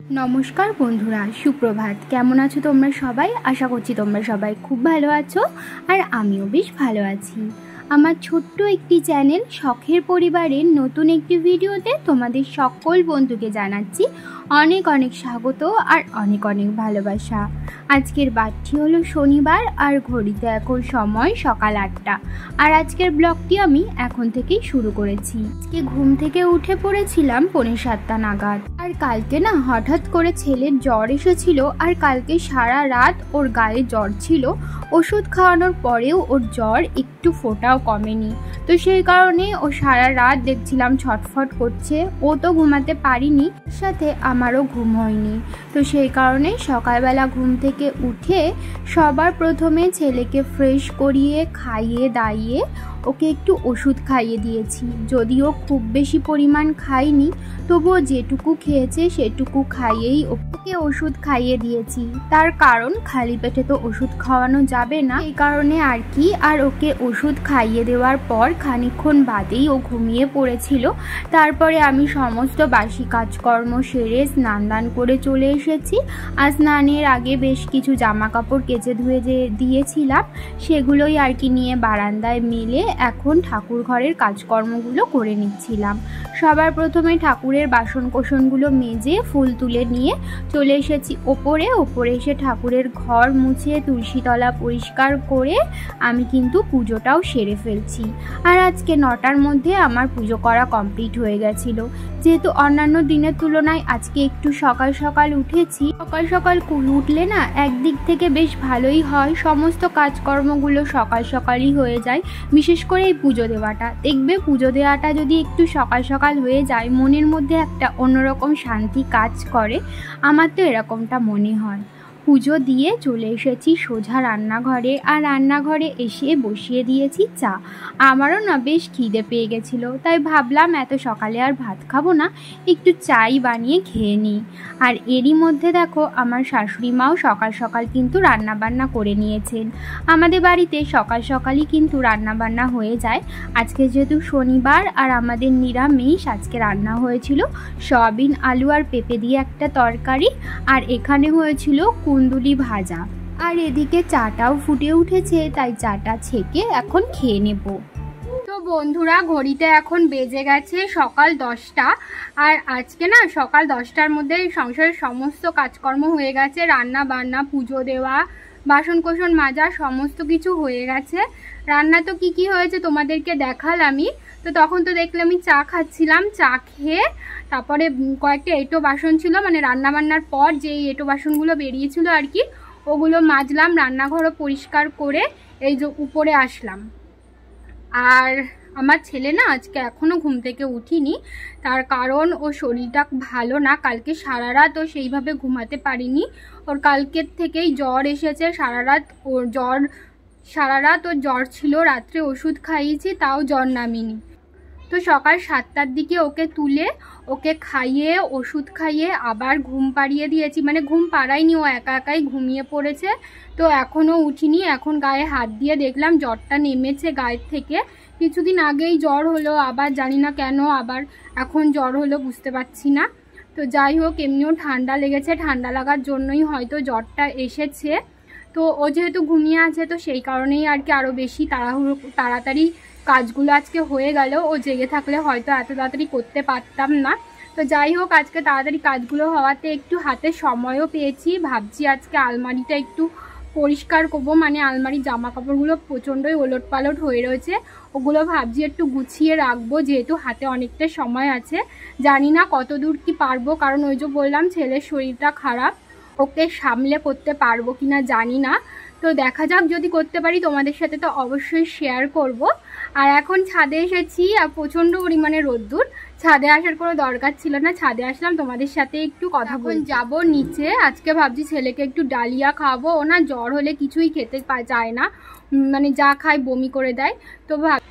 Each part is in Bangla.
নমস্কার বন্ধুরা, সুপ্রভাত। কেমন আছো তোমরা সবাই? আশা করছি তোমরা সবাই খুব ভালো আছো, আর আমিও বেশ ভালো আছি। আমার ছোট্ট একটি চ্যানেল শখের পরিবারের নতুন একটি ভিডিওতে তোমাদের সকল বন্ধুকে জানাচ্ছি অনেক অনেক স্বাগত আর অনেক অনেক ভালোবাসা। আজকের বারটি হলো শনিবার, আর ঘড়িতে এখন সময় সকাল 8টা। আর আজকের ব্লগটি আমি এখন থেকেই শুরু করেছি। আজকে ঘুম থেকে উঠে পড়েছিলাম 6:45 নাগাদ। আর কালকে না হঠাৎ করে ছেলের জ্বর এসেছিল, আর কালকে সারা রাত ওর গায়ে জ্বর ছিল। ওষুধ খাওয়ানোর পরেও ওর জ্বর একটু ফোঁটাও কমেনি। তো সেই কারণে ও সারা রাত দেখছিলাম ছটফট করছে। ও তো ঘুমাতে পারিনি, সাথে আমারও ঘুম হয়নি। তো সেই কারণে সকালবেলা ঘুম থেকে উঠে সবার প্রথমে ছেলেকে ফ্রেশ করিয়ে খাইয়ে দাইয়ে ওকে একটু ওষুধ খাইয়ে দিয়েছি। যদিও খুব বেশি পরিমাণ খাইনি, তবুও যেটুকু খেয়েছে সেটুকু খাইয়েই ওকে ওষুধ খাইয়ে দিয়েছি। তার কারণ খালি পেটে তো ওষুধ খাওয়ানো যাবে না, এই কারণে আর কি। আর ওকে ওষুধ খাইয়ে দেওয়ার পর খানিকক্ষণ বাদেই ও ঘুমিয়ে পড়েছিল। তারপরে আমি সমস্ত বাসি কাজকর্ম সেরে স্নান দান করে চলে এসেছি। আর স্নানের আগে বেশ কিছু জামা কাপড় কেচে ধুয়ে দিয়েছিলাম, সেগুলোই আর কি নিয়ে বারান্দায় মেলে এখন ঠাকুর ঘরের কাজকর্মগুলো করে নিচ্ছিলাম। সবার প্রথমে ঠাকুরের বাসন কোসনগুলো মেজে ফুল তুলে নিয়ে চলে এসেছি ওপরে এসে ঠাকুরের ঘর মুছে তুলসীতলা পরিষ্কার করে আমি কিন্তু পুজোটাও সেরে ফেলছি। আর আজকে 9টার মধ্যে আমার পুজো করা কমপ্লিট হয়ে গেছিল। যেহেতু অন্যান্য দিনের তুলনায় আজকে একটু সকাল সকাল উঠেছি। সকাল সকাল উঠলে না একদিক থেকে বেশ ভালোই হয়, সমস্ত কাজকর্মগুলো সকাল সকালই হয়ে যায়। বিশেষ করে এই পুজো দেওয়াটা, দেখবে পুজো দেওয়াটা যদি একটু সকাল সকাল হয়ে যায় মনের মধ্যে একটা অন্যরকম শান্তি কাজ করে। আমার তো এরকমটা মনে হয়। পুজো দিয়ে চলে এসেছি সোজা রান্নাঘরে, আর রান্নাঘরে এসে বসিয়ে দিয়েছি চা। আমারও না বেশ খিদে পেয়ে গেছিলো, তাই ভাবলাম এত সকালে আর ভাত খাবো না, একটু চাই বানিয়ে খেয়ে নিই। আর এরই মধ্যে দেখো আমার শাশুড়ি মাও সকাল সকাল কিন্তু রান্নাবান্না করে নিয়েছেন। আমাদের বাড়িতে সকাল সকালই কিন্তু রান্নাবান্না হয়ে যায়। আজকে যেহেতু শনিবার আর আমাদের নিরামিষ, আজকে রান্না হয়েছিল সয়াবিন আলু আর পেঁপে দিয়ে একটা তরকারি, আর এখানে হয়েছিল কুন্দুলি ভাজা। আর এদিকে চাটাও ফুটে উঠেছে, তাই চাটা ছেঁকে এখন খেয়ে নেব। তো বন্ধুরা, ঘড়িতে এখন বেজে গেছে সকাল 10টা। আর আজকে না সকাল 10টার মধ্যে সংসারের সমস্ত কাজকর্ম হয়ে গেছে। রান্না বান্না, পুজো দেওয়া, বাসন কোসন মাজা সমস্ত কিছু হয়ে গেছে। রান্না তো কি হয়েছে তোমাদেরকে দেখালামই। তো তখন তো দেখলে আমি চা খাচ্ছিলাম। চা খেয়ে তারপরে কয়েকটা এঁটো বাসন ছিল, মানে রান্না বান্নার পর যে এঁটো বাসনগুলো বেরিয়েছিল আর কি, ওগুলো মাজলাম। রান্নাঘরও পরিষ্কার করে এই যে উপরে আসলাম। আর আমার ছেলে না আজকে এখনও ঘুম থেকে উঠিনি, তার কারণ ওর শরীরটা ভালো না। কালকে সারা রাত ও সেইভাবে ঘুমাতে পারিনি। ওর কালকের থেকেই জ্বর এসেছে। সারা রাত ওর জ্বর ছিল। রাত্রে ওষুধ খাইয়েছি, তাও জ্বর নামেনি। তো সকাল 7টার দিকে ওকে তুলে ওকে খাইয়ে ওষুধ খাইয়ে আবার ঘুম পাড়িয়ে দিয়েছি। মানে ঘুম পাড়াইনি, ও একা একাই ঘুমিয়ে পড়েছে। তো এখনও উঠিনি। এখন গায়ে হাত দিয়ে দেখলাম জ্বরটা নেমেছে গায়ের থেকে। কিছুদিন আগেই জ্বর হলো, আবার জানি না কেন আবার এখন জ্বর হলো, বুঝতে পারছি না। তো যাই হোক, এমনিও ঠান্ডা লেগেছে, ঠান্ডা লাগার জন্যই হয়তো জ্বরটা এসেছে। তো ও যেহেতু ঘুমিয়ে আছে, তো সেই কারণেই আর কি আরও বেশি তাড়াতাড়ি কাজগুলো আজকে হয়ে গেল। ও জেগে থাকলে হয়তো এত তাড়াতাড়ি করতে পারতাম না। তো যাই হোক, আজকে তাড়াতাড়ি কাজগুলো হওয়াতে একটু হাতে সময়ও পেয়েছি। ভাবছি আজকে আলমারিটা একটু পরিষ্কার করবো, মানে আলমারির জামা কাপড়গুলো প্রচণ্ডই ওলট পালট হয়ে রয়েছে, ওগুলো ভাবছি একটু গুছিয়ে রাখবো, যেহেতু হাতে অনেকটা সময় আছে। জানি না কত দূর কি পারবো, কারণ ওই যে বললাম ছেলের শরীরটা খারাপ, ওকে সামলে করতে পারবো কিনা জানি না। তো দেখা যাক, যদি করতে পারি তোমাদের সাথে তো অবশ্যই শেয়ার করব। আর এখন ছাদে এসেছি, আর প্রচণ্ড পরিমাণে রোদ্দুর। ছাদে আসার কোনো দরকার ছিল না, ছাদে আসলাম তোমাদের সাথে একটু কথা বল। যাব নিচে। আজকে ভাবছি ছেলেকে একটু ডালিয়া খাওয়াবো। ও না জ্বর হলে কিছুই খেতে চায় না, মানে যা খায় বমি করে দেয়।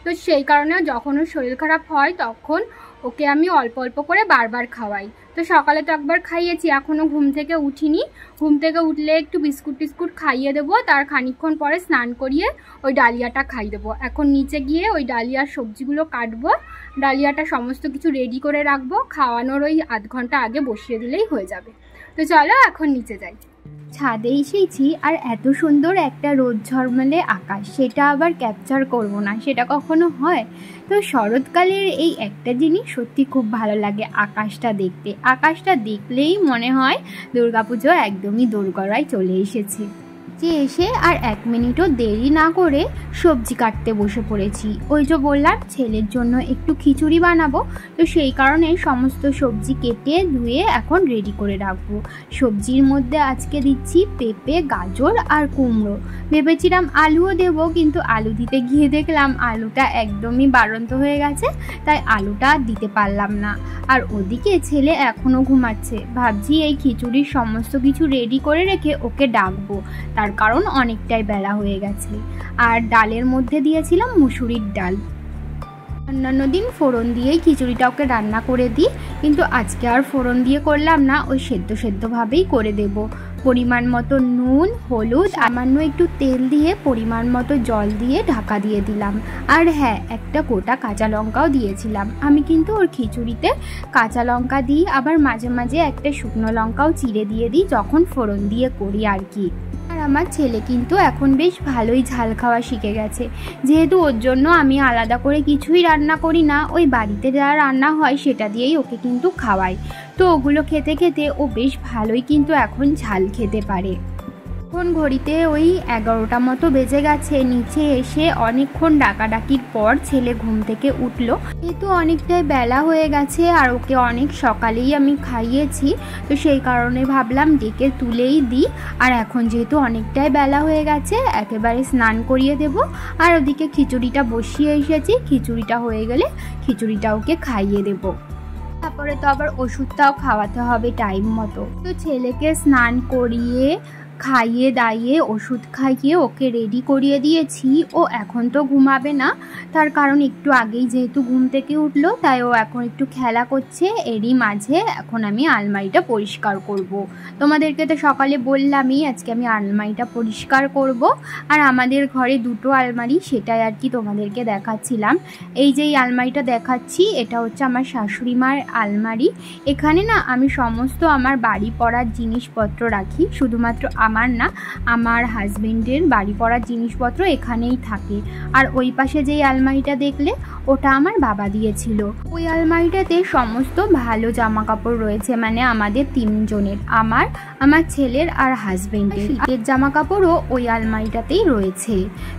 তো সেই কারণে যখন ওর শরীর খারাপ হয় তখন ওকে আমি অল্প অল্প করে বারবার খাওয়াই। তো সকালে তো একবার খাইয়েছি, এখনও ঘুম থেকে উঠিনি। ঘুম থেকে উঠলে একটু বিস্কুট টিস্কুট খাইয়ে দেবো, তার খানিকক্ষণ পরে স্নান করিয়ে ওই ডালিয়াটা খাইয়ে দেবো। এখন নিচে গিয়ে ওই ডালিয়ার সবজিগুলো কাটবো, ডালিয়াটা সমস্ত কিছু রেডি করে রাখবো। খাওয়ানোর ওই আধ ঘন্টা আগে বসিয়ে দিলেই হয়ে যাবে। তো চলো এখন নিচে যাই। ছাদে এসেছি আর এত সুন্দর একটা রোদ ঝলমলে আকাশ, সেটা আবার ক্যাপচার করব না, সেটা কখনো হয়? তো শরৎকালের এই একটা জিনিস সত্যি খুব ভালো লাগে, আকাশটা দেখতে। আকাশটা দেখলেই মনে হয় দুর্গাপুজো একদমই দোরগোড়ায় চলে এসেছে। যে এসে আর 1 মিনিটও দেরি না করে সবজি কাটতে বসে পড়েছি। ওই যে বললাম ছেলের জন্য একটু খিচুড়ি বানাবো, তো সেই কারণে সমস্ত সবজি কেটে ধুয়ে এখন রেডি করে রাখবো। সবজির মধ্যে আজকে দিচ্ছি পেঁপে, গাজর আর কুমড়ো। ভেবেছিলাম আলুও দেবো, কিন্তু আলু দিতে গিয়ে দেখলাম আলুটা একদমই বাড়ন্ত হয়ে গেছে, তাই আলুটা দিতে পারলাম না। আর ওদিকে ছেলে এখনও ঘুমাচ্ছে। ভাবছি এই খিচুড়ির সমস্ত কিছু রেডি করে রেখে ওকে ডাকবো, তার কারণ অনেকটাই বেলা হয়ে গেছে। আর ডালের মধ্যে দিয়েছিলাম মুসুরির ডাল। অন্যান্য দিন ফোড়ন দিয়েই খিচুড়িটা ওকে রান্না করে দিই, কিন্তু আজকে আর ফোড়ন দিয়ে করলাম না, ওই সেদ্ধভাবেই করে দেব। পরিমাণ মতো নুন, হলুদ, সামান্য একটু তেল দিয়ে পরিমাণ মতো জল দিয়ে ঢাকা দিয়ে দিলাম। আর হ্যাঁ, একটা গোটা কাঁচা লঙ্কাও দিয়েছিলাম। আমি কিন্তু ওর খিচুড়িতে কাঁচা লঙ্কা দিই, আবার মাঝে মাঝে একটা শুকনো লঙ্কাও চিড়ে দিয়ে দিই যখন ফোড়ন দিয়ে করি আর কি। আর আমার ছেলে কিন্তু এখন বেশ ভালোই ঝাল খাওয়া শিখে গেছে, যেহেতু ওর জন্য আমি আলাদা করে কিছুই রান্না করি না, ওই বাড়িতে যা রান্না হয় সেটা দিয়েই ওকে কিন্তু খাওয়াই। তো ওগুলো খেতে খেতে ও বেশ ভালোই কিন্তু এখন ঝাল খেতে পারে। এখন ঘড়িতে ওই 11টা মতো বেজে গেছে। নিচে এসে অনেকক্ষণ ডাকাডাকির পর ছেলে ঘুম থেকে উঠলো। যেহেতু অনেকটাই বেলা হয়ে গেছে আর ওকে অনেক সকালেই আমি খাইয়েছি, তো সেই কারণে ভাবলাম ডেকে তুলেই দিই। আর এখন যেহেতু অনেকটাই বেলা হয়ে গেছে, একেবারে স্নান করিয়ে দেব। আর ওদিকে খিচুড়িটা বসিয়ে এসেছি, খিচুড়িটা হয়ে গেলে খিচুড়িটা ওকে খাইয়ে দেবো। তারপরে তো আবার ওষুধটাও খাওয়াতে হবে টাইম মতো। তো ছেলেকে স্নান করিয়ে খাইয়ে দাইয়ে ওষুধ খাইয়ে ওকে রেডি করিয়ে দিয়েছি। ও এখন তো ঘুমাবে না, তার কারণ একটু আগেই যেহেতু ঘুম থেকে উঠলো, তাই ও এখন একটু খেলা করছে। এরই মাঝে এখন আমি আলমারিটা পরিষ্কার করব। তোমাদেরকে তো সকালে বললামই আজকে আমি আলমারিটা পরিষ্কার করব। আর আমাদের ঘরে 2টো আলমারি, সেটাই আর কি তোমাদেরকে দেখাচ্ছিলাম। এই যে এই আলমারিটা দেখাচ্ছি, এটা হচ্ছে আমার শাশুড়ি মার আলমারি। এখানে না আমি সমস্ত আমার বাড়ি পড়ার জিনিসপত্র রাখি, শুধুমাত্র আমার না, আমার হাজবেন্ডের বাড়ি পড়ার জিনিসপত্র এখানেই থাকে। আর ওই পাশে যেই আলমারিটা দেখলে, ওটা আমার বাবা দিয়েছিল। ওই আলমারিটাতে সমস্ত ভালো জামা কাপড় রয়েছে, মানে আমাদের 3 জনের, আমার ছেলের আর হাজবেন্ডের। শীতের জামা কাপড়ও ওই আলমারিটাতেই রয়েছে।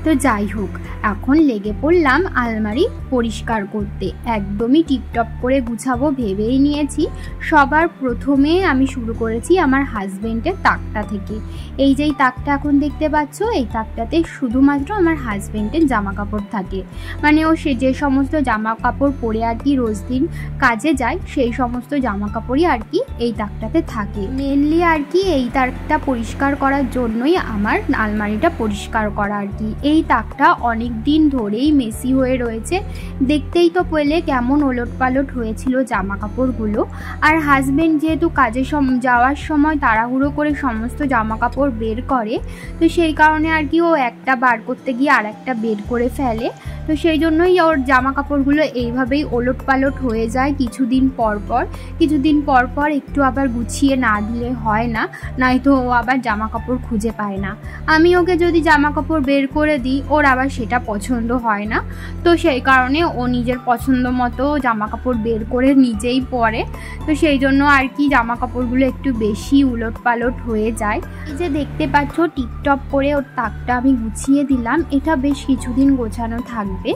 তো যাই হোক, এখন লেগে পড়লাম আলমারি পরিষ্কার করতে। একদমই টিপটপ করে গুছাবো ভেবেই নিয়েছি। সবার প্রথমে আমি শুরু করেছি আমার হাজবেন্ডের তাকটা থেকে। এই যেই তাকটা এখন দেখতে পাচ্ছ, এই তাকটাতে শুধুমাত্র আমার হাজবেন্ডের জামা কাপড় থাকে, মানে ও সে যে সমস্ত জামা কাপড় পরে আর কি রোজ দিন কাজে যায়, সেই সমস্ত জামা কাপড়ই আর কি এই তাকটাতে থাকে। মেনলি আর কি এই তাকটা পরিষ্কার করার জন্যই আমার আলমারিটা পরিষ্কার করা আর কি। এই তাকটা অনেক দিন ধরেই মেসি হয়ে রয়েছে, দেখতেই তো পেলে কেমন ওলট পালট হয়েছিল জামা কাপড়গুলো। আর হাজবেন্ড যেহেতু কাজে যাওয়ার সময় তাড়াহুড়ো করে সমস্ত জামা কাপড় বের করে, তো সেই কারণে আর কি ও একটা বার করতে গিয়ে আর একটা বের করে ফেলে। তো সেই জন্যই ওর জামা কাপড়গুলো এইভাবেই ওলট পালট হয়ে যায় কিছুদিন পর পর একটু আবার গুছিয়ে না দিলে হয় না, নয়তো ও আবার জামা কাপড় খুঁজে পায় না। আমি ওকে যদি জামা কাপড় বের করে দিই, ওর আবার সেটা পছন্দ হয় না। তো সেই কারণে ও নিজের পছন্দ মতো জামা কাপড় বের করে নিজেই পরে। তো সেই জন্য আর কি জামা কাপড়গুলো একটু বেশি উলট পালট হয়ে যায়। এই যে দেখতে পাচ্ছ টিপটপ করে ওর তাকটা আমি গুছিয়ে দিলাম। এটা বেশ কিছুদিন গোছানো থাকবে,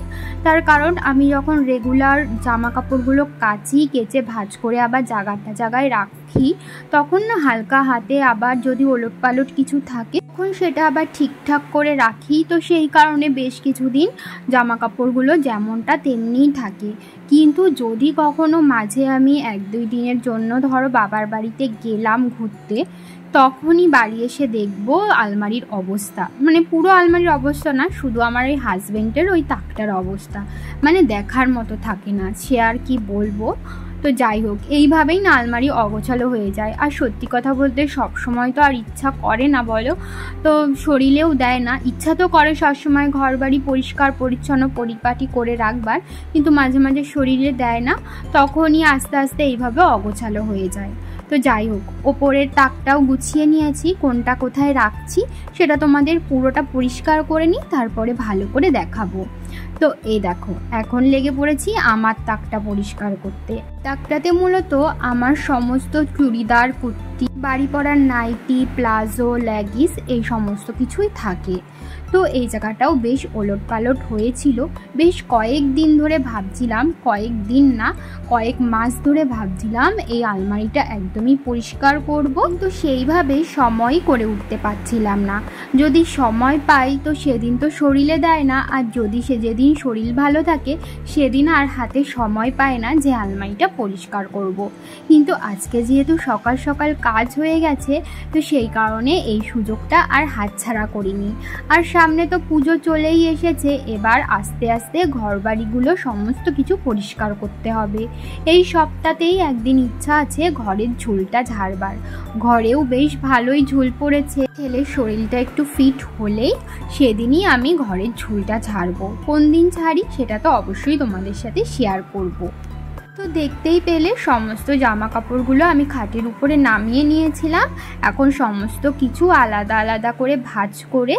তার কারণ আমি যখন রেগুলার জামা কাপড়গুলো কেচে ভাঁজ করে আবার জায়গায় রাখি, তখন না হালকা হাতে আবার যদি ওলট পালট কিছু থাকে তখন সেটা আবার ঠিকঠাক করে রাখি। তো সেই কারণে বেশ কিছুদিন জামা কাপড়গুলো যেমনটা তেমনিই থাকে। কিন্তু যদি কখনো মাঝে আমি 1-2 দিনের জন্য ধরো বাবার বাড়িতে গেলাম ঘুরতে, তখনই বাড়ি এসে দেখবো আলমারির অবস্থা, মানে পুরো আলমারির অবস্থা না, শুধু আমার ওই হাজবেন্ডের ওই তাকটার অবস্থা, মানে দেখার মতো থাকে না, সে আর কি বলবো। তো যাই হোক, এইভাবেই না আলমারি অগোছালো হয়ে যায়। আর সত্যি কথা বলতে সব সময় তো আর ইচ্ছা করে না বলো, তো শরীরেও দেয় না। ইচ্ছা তো করে সবসময় ঘর বাড়ি পরিষ্কার পরিচ্ছন্ন পরিপাটি করে রাখবার, কিন্তু মাঝে মাঝে শরীরে দেয় না, তখনই আস্তে আস্তে এইভাবে অগোছালো হয়ে যায়। তো যাই হোক, ওপরের তাকটাও গুছিয়ে নিয়েছি, কোনটা কোথায় রাখছি সেটা তোমাদের পুরোটা পরিষ্কার করে নিই, তারপরে ভালো করে দেখাবো। তো এই দেখো, এখন লেগে পড়েছি আমার তাকটা পরিষ্কার করতে। তাকটাতে মূলত আমার সমস্ত চুড়িদার, কুর্তি, বাড়ি পরার নাইটি, প্লাজো, লেগিস এই সমস্ত কিছুই থাকে। তো এই জায়গাটাও বেশ ওলট পালট হয়েছিল। বেশ কয়েকদিন ধরে ভাবছিলাম, কয়েকদিন না কয়েক মাস ধরে ভাবছিলাম এই আলমারিটা একদমই পরিষ্কার করব, কিন্তু সেইভাবে সময় করে উঠতে পারছিলাম না। যদি সময় পাই তো সেদিন তো শরীরে দেয় না, আর যদি যেদিন শরীর ভালো থাকে সেদিন আর হাতে সময় পায় না যে আলমারিটা পরিষ্কার করব। কিন্তু আজকে যেহেতু সকাল সকাল কাজ হয়ে গেছে, তো সেই কারণে এই সুযোগটা আর হাতছাড়া করিনি। আর সামনে তো পুজো চলেই এসেছে, এবার আস্তে আস্তে ঘরবাড়িগুলো সমস্ত কিছু পরিষ্কার করতে হবে। এই সপ্তাহতেই একদিন ইচ্ছা আছে ঘরের ঝুলটা ঝাড়বার। ঘরেও বেশ ভালোই ঝুল পড়েছে, ছেলের শরীরটা একটু ফিট হলেই সেদিনই আমি ঘরের ঝুলটা ঝাড়বো। কোন দিন ছাড়ি সেটা তো অবশ্যই তোমাদের সাথে শেয়ার করব। তো দেখতেই পেলে সমস্ত জামা কাপড়গুলো আমি খাটের উপরে নামিয়ে নিয়েছিলাম। এখন সমস্ত কিছু আলাদা আলাদা করে ভাঁজ করে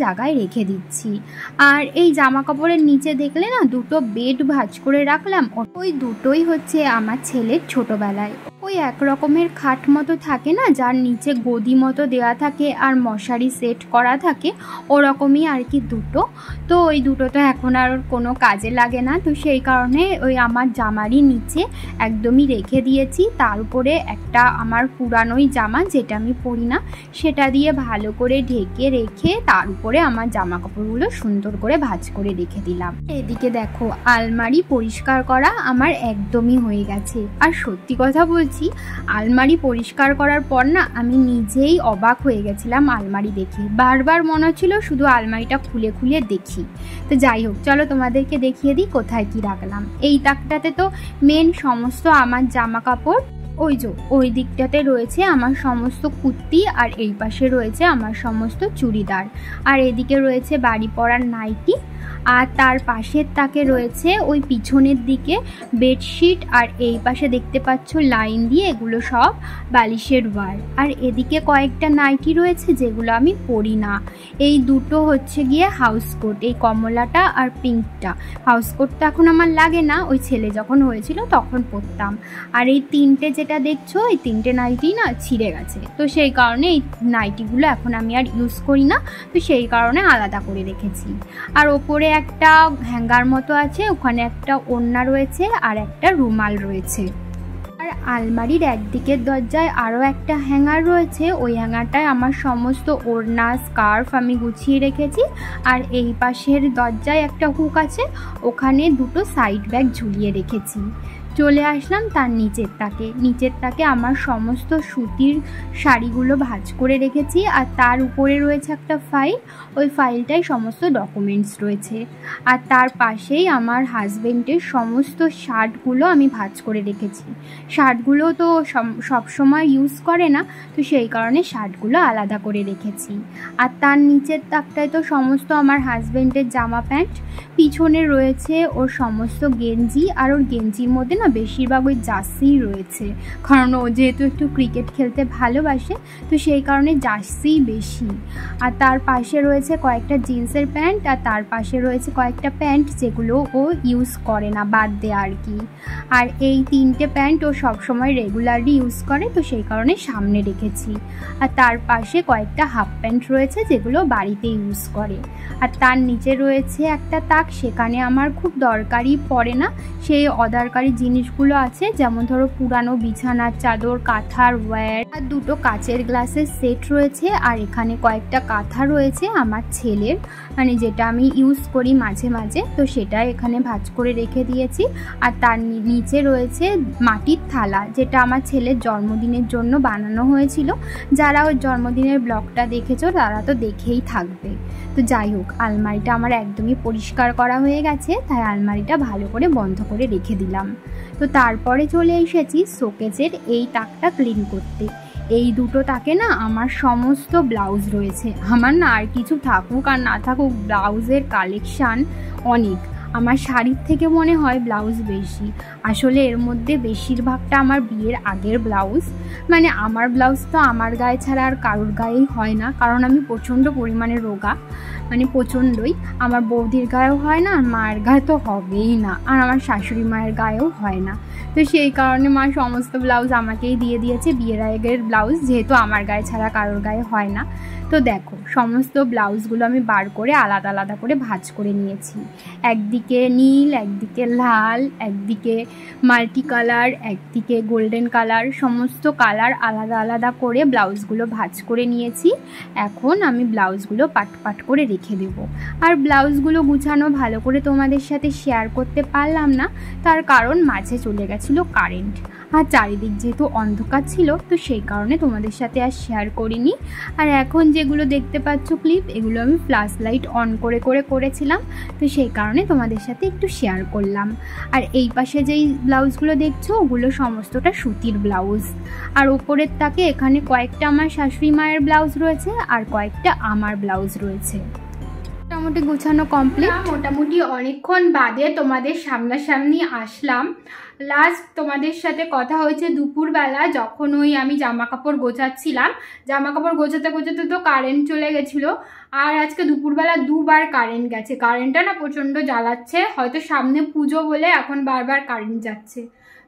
জায়গায় রেখে দিচ্ছি। আর এই জামা কাপড়ের নিচে দেখলে না দুটো বেড ভাঁজ করে রাখলাম, ওই দুটোই হচ্ছে আমার ছেলের ছোটবেলায় ওই এক রকমের খাট মতো থাকে না, যার নিচে গদি মতো দেওয়া থাকে আর মশারি সেট করা থাকে, ওরকমই আর কি দুটো। তো ওই দুটো তো এখন আর কোনো কাজে লাগে না, তো সেই কারণে ওই আমার জামারই নিচে একদমই রেখে দিয়েছি। তার উপরে একটা আমার পুরানোই জামা যেটা আমি পরি না সেটা দিয়ে ভালো করে ঢেকে রেখে তার উপরে আমার জামা কাপড়গুলো সুন্দর করে ভাঁজ করে রেখে দিলাম। এদিকে দেখো, আলমারি পরিষ্কার করা আমার একদমই হয়ে গেছে। আর সত্যি কথা বলছি, আলমারি পরিষ্কার করার পর না আমি নিজেই অবাক হয়ে গেছিলাম আলমারি দেখে। বারবার মনে হচ্ছিল শুধু আলমারিটা খুলে খুলে দেখি। তো যাই হোক, চলো তোমাদেরকে দেখিয়ে দিই কোথায় কি রাখলাম। এই তাকটাতে তো মেন সমস্ত আমার জামা কাপড়, ওই দিকটাতে রয়েছে আমার সমস্ত কুর্তি, আর এই পাশে রয়েছে আমার সমস্ত চুড়িদার, আর এদিকে রয়েছে বাড়ি পরার নাইটি, আর তার পাশের তাকে রয়েছে ওই পিছনের দিকে বেডশিট, আর এই পাশে দেখতে পাচ্ছ লাইন দিয়ে এগুলো সব বালিশের ওয়ার। আর এদিকে কয়েকটা নাইটি রয়েছে যেগুলো আমি পরি না। এই দুটো হচ্ছে গিয়ে হাউস কোট, এই কমলাটা আর পিঙ্কটা। হাউস কোটটা এখন আমার লাগে না, ওই ছেলে যখন হয়েছিল তখন পরতাম। আর এই তিনটে যেটা দেখছো, এই তিনটে নাইটি না ছিঁড়ে গেছে, তো সেই কারণে এই নাইটিগুলো এখন আমি আর ইউজ করি না, তো সেই কারণে আলাদা করে রেখেছি। আর ওপরে একটা হ্যাঙ্গার মতো আছে, ওখানে একটা ওড়না রয়েছে আর একটা রুমাল রয়েছে। আর আলমারির একদিকের দরজায় আরও একটা হ্যাঙ্গার রয়েছে, ওই হ্যাঙ্গারটায় আমার সমস্ত ওড়না, স্কার্ফ আমি গুছিয়ে রেখেছি। আর এই পাশের দরজায় একটা হুক আছে, ওখানে দুটো সাইড ব্যাগ ঝুলিয়ে রেখেছি। চলে আসলাম তার নিচের তাকে আমার সমস্ত সুতির শাড়িগুলো ভাঁজ করে রেখেছি। আর তার উপরে রয়েছে একটা ফাইল, ওই ফাইলটায় সমস্ত ডকুমেন্টস রয়েছে। আর তার পাশেই আমার হাজবেন্ডের সমস্ত শার্টগুলো আমি ভাঁজ করে রেখেছি। শার্টগুলো তো সব সময় ইউজ করে না, তো সেই কারণে শার্টগুলো আলাদা করে রেখেছি। আর তার নিচের তাকটায় তো সমস্ত আমার হাজবেন্ডের জামা প্যান্ট, পিছনে রয়েছে ওর সমস্ত গেঞ্জি, আর ওর গেঞ্জির মধ্যে না বেশিরভাগ ওই জার্সিই রয়েছে, কারণ ও যেহেতু একটু ক্রিকেট খেলতে ভালোবাসে, তো সেই কারণে জার্সিই বেশি। আর তার পাশে রয়েছে কয়েকটা জিন্সের প্যান্ট, আর তার পাশে রয়েছে কয়েকটা প্যান্ট যেগুলো ও ইউজ করে না, বাদ দেয় আর কি। আর এই তিনটে প্যান্ট ও সবসময় রেগুলারলি ইউজ করে, তো সেই কারণে সামনে রেখেছি। আর তার পাশে কয়েকটা হাফ প্যান্ট রয়েছে যেগুলো বাড়িতে ইউজ করে। আর তার নিচে রয়েছে একটা তাক, সেখানে আমার খুব দরকারি পড়ে না সেই অদরকারি জিনিসগুলো আছে, যেমন ধরো পুরানো বিছানার চাদর, কাঁথার ওয়্যার, আর দুটো কাচের গ্লাসের সেট রয়েছে। আর এখানে কয়েকটা কাঁথা রয়েছে আমার ছেলের, মানে যেটা আমি ইউজ করি মাঝে মাঝে, তো সেটা এখানে ভাঁজ করে রেখে দিয়েছি। আর তার নিচে রয়েছে মাটির থালা, যেটা আমার ছেলের জন্মদিনের জন্য বানানো হয়েছিল। যারা ওর জন্মদিনের ব্লগটা দেখেছো তারা তো দেখেই থাকবে। তো যাই হোক, আলমারিটা আমার একদমই পরিষ্কার করা হয়ে গেছে, তাই আলমারিটা ভালো করে বন্ধ করে রেখে দিলাম। তো তারপরে চলে এসেছি শোকেসের এই তাকটা ক্লিন করতে। এই দুটো তাকে না আমার সমস্ত ব্লাউজ রয়েছে। আমার না আর কিছু থাকুক আর না থাকুক, ব্লাউজের কালেকশান অনেক। আমার শাড়ির থেকে মনে হয় ব্লাউজ বেশি। আসলে এর মধ্যে বেশিরভাগটা আমার বিয়ের আগের ব্লাউজ। মানে আমার ব্লাউজ তো আমার গায়ে ছাড়া আর কারোর গায়েই হয় না, কারণ আমি প্রচণ্ড পরিমাণে রোগা, মানে প্রচণ্ডই। আমার বৌদির গায়েও হয় না, আর মায়ের গায়ে তো হবেই না, আর আমার শাশুড়ি মায়ের গায়েও হয় না। তো সেই কারণে মা সমস্ত ব্লাউজ আমাকেই দিয়ে দিয়েছে, বিয়ের আগের ব্লাউজ, যেহেতু আমার গায়ে ছাড়া কারোর গায়ে হয় না। তো দেখো সমস্ত ব্লাউজগুলো আমি বার করে আলাদা আলাদা করে ভাঁজ করে নিয়েছি। একদিকে নীল, একদিকে লাল, একদিকে মাল্টি কালার, একদিকে গোল্ডেন কালার, সমস্ত কালার আলাদা আলাদা করে ব্লাউজগুলো ভাঁজ করে নিয়েছি। এখন আমি ব্লাউজগুলো পাট পাট করে রেখে দেব। আর ব্লাউজগুলো গুছানো ভালো করে তোমাদের সাথে শেয়ার করতে পারলাম না, তার কারণ মাঝে চলে গেছিলো কারেন্ট, আর চারিদিক যেহেতু অন্ধকার ছিল, তো সেই কারণে তোমাদের সাথে আর শেয়ার করিনি। আর এখন যেগুলো দেখতে পাচ্ছ ক্লিপ, এগুলো আমি ফ্ল্যাশ লাইট অন করে করে করেছিলাম, তো সেই কারণে তোমাদের সাথে একটু শেয়ার করলাম। আর এই পাশে যেই ব্লাউজগুলো দেখছো, ওগুলো সমস্তটা সুতির ব্লাউজ। আর ওপরের তাকে এখানে কয়েকটা আমার শাশুড়ি মায়ের ব্লাউজ রয়েছে, আর কয়েকটা আমার ব্লাউজ রয়েছে। মোটামুটি গুছানো কমপ্লিট। মোটামুটি অনেকক্ষণ বাদে তোমাদের সামনাসামনি আসলাম। লাস্ট তোমাদের সাথে কথা হয়েছে দুপুরবেলা, যখন ওই আমি জামা কাপড় গোছাচ্ছিলাম। জামা কাপড় গোছাতে গোছাতে তো কারেন্ট চলে গেছিলো, আর আজকে দুপুরবেলা দুবার কারেন্ট গেছে। কারেন্টটা না প্রচণ্ড জ্বালাচ্ছে, হয়তো সামনে পুজো বলে এখন বারবার কারেন্ট যাচ্ছে।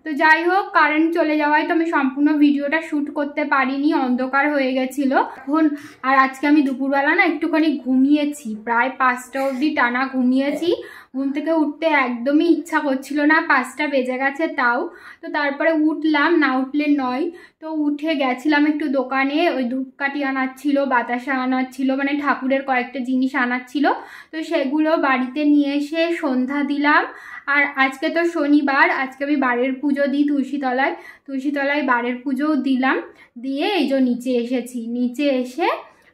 তো যাই হোক, কারেন্ট চলে যাওয়ায় তো আমি সম্পূর্ণ ভিডিওটা শ্যুট করতে পারিনি, অন্ধকার হয়ে গেছিলো এখন। আর আজকে আমি দুপুরবেলা না একটুখানি ঘুমিয়েছি, প্রায় 5টা অবধি টানা ঘুমিয়েছি। ঘুম থেকে উঠতে একদমই ইচ্ছা করছিল না, 5টা বেজে গেছে তাও। তো তারপরে উঠলাম, না উঠলে নয়। তো উঠে গেছিলাম একটু দোকানে, ওই ধূপকাঠি আনার ছিল, বাতাসা আনার ছিল, মানে ঠাকুরের কয়েকটা জিনিস আনার ছিল। তো সেগুলো বাড়িতে নিয়ে এসে সন্ধ্যা দিলাম। আর আজকে তো শনিবার, আজকে আমি বারের পুজো দিই তুলসীতলায় বারের পুজোও দিলাম। দিয়ে এই যে নিচে এসেছি, নিচে এসে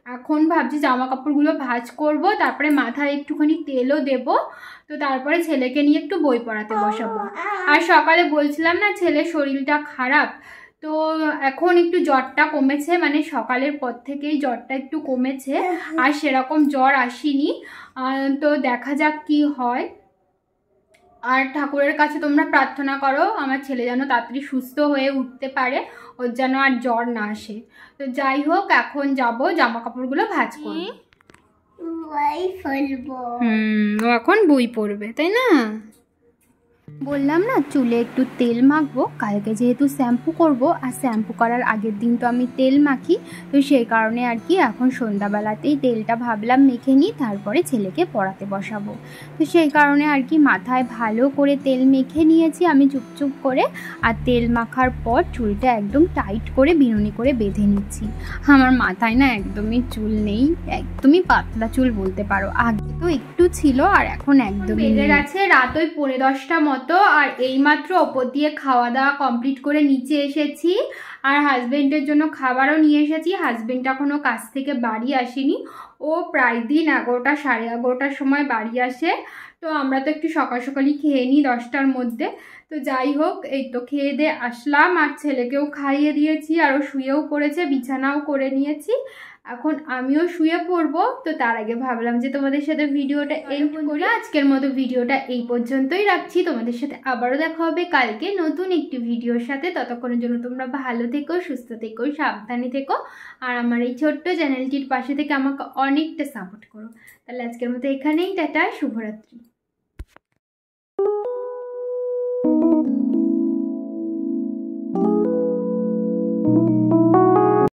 এখন ভাবছি জামা কাপড়গুলো ভাঁজ করব, তারপরে মাথায় একটুখানি তেলও দেব। তো তারপরে ছেলেকে নিয়ে একটু বই পড়াতে বসাবো। আর সকালে বলছিলাম না ছেলের শরীরটা খারাপ, তো এখন একটু জ্বরটা কমেছে, মানে সকালের পর থেকেই জ্বরটা একটু কমেছে, আর সেরকম জ্বর আসেনি। তো দেখা যাক কি হয়। আর ঠাকুরের কাছে তোমরা প্রার্থনা করো আমার ছেলে যেন তাড়াতাড়ি সুস্থ হয়ে উঠতে পারে, ওর যেন আর জ্বর না আসে। তো যাই হোক, এখন যাব জামা কাপড়গুলো ভাঁজ করব। ও এখন বই পড়বে, তাই না? বললাম না চুলে একটু তেল মাখবো, কালকে যেহেতু শ্যাম্পু করব, আর শ্যাম্পু করার আগের দিন তো আমি তেল মাখি, তো সেই কারণে আর কি এখন সন্ধ্যাবেলাতেই তেলটা ভাবলাম মেখে নিই, তারপরে ছেলেকে পড়াতে বসাবো। তো সেই কারণে আর কি মাথায় ভালো করে তেল মেখে নিয়েছি আমি চুপচুপ করে। আর তেল মাখার পর চুলটা একদম টাইট করে বিনুনি করে বেঁধে নিচ্ছি। আমার মাথায় না একদমই চুল নেই, একদমই পাতলা চুল বলতে পারো। আগে তো একটু ছিল, আর এখন একদম বেঁধে গেছে। রাত ওই 10:30টা মতো, আর এইমাত্র ওপর দিয়ে খাওয়া দাওয়া কমপ্লিট করে নিচে এসেছি। আর হাজবেন্ডের জন্য খাবারও নিয়ে এসেছি। হাজবেন্ড এখনও কাজ থেকে বাড়ি আসেনি, ও প্রায় দিন 11টা 11:30টার সময় বাড়ি আসে। তো আমরা তো একটু সকাল সকালই খেয়ে নিই 10টার মধ্যে। তো যাই হোক, এই তো খেয়ে দিয়ে আসলাম, আর ছেলেকেও খাইয়ে দিয়েছি, আর ও শুয়েও পড়েছে, বিছানাও করে নিয়েছি। এখন আমিও শুয়ে পড়বো। তো তার আগে ভাবলাম যে তোমাদের সাথে ভিডিওটা এন্ড করি। আজকের মতো ভিডিওটা এই পর্যন্তই রাখছি। তোমাদের সাথে আবারও দেখা হবে কালকে নতুন একটি ভিডিওর সাথে। ততক্ষণের জন্য তোমরা ভালো থেকো, সুস্থ থেকো, সাবধানে থেকো, আর আমার এই ছোট্ট চ্যানেলটির পাশে থেকে আমাকে অনেকটা সাপোর্ট করো। তাহলে আজকের মতো এখানেই টাটা, শুভরাত্রি।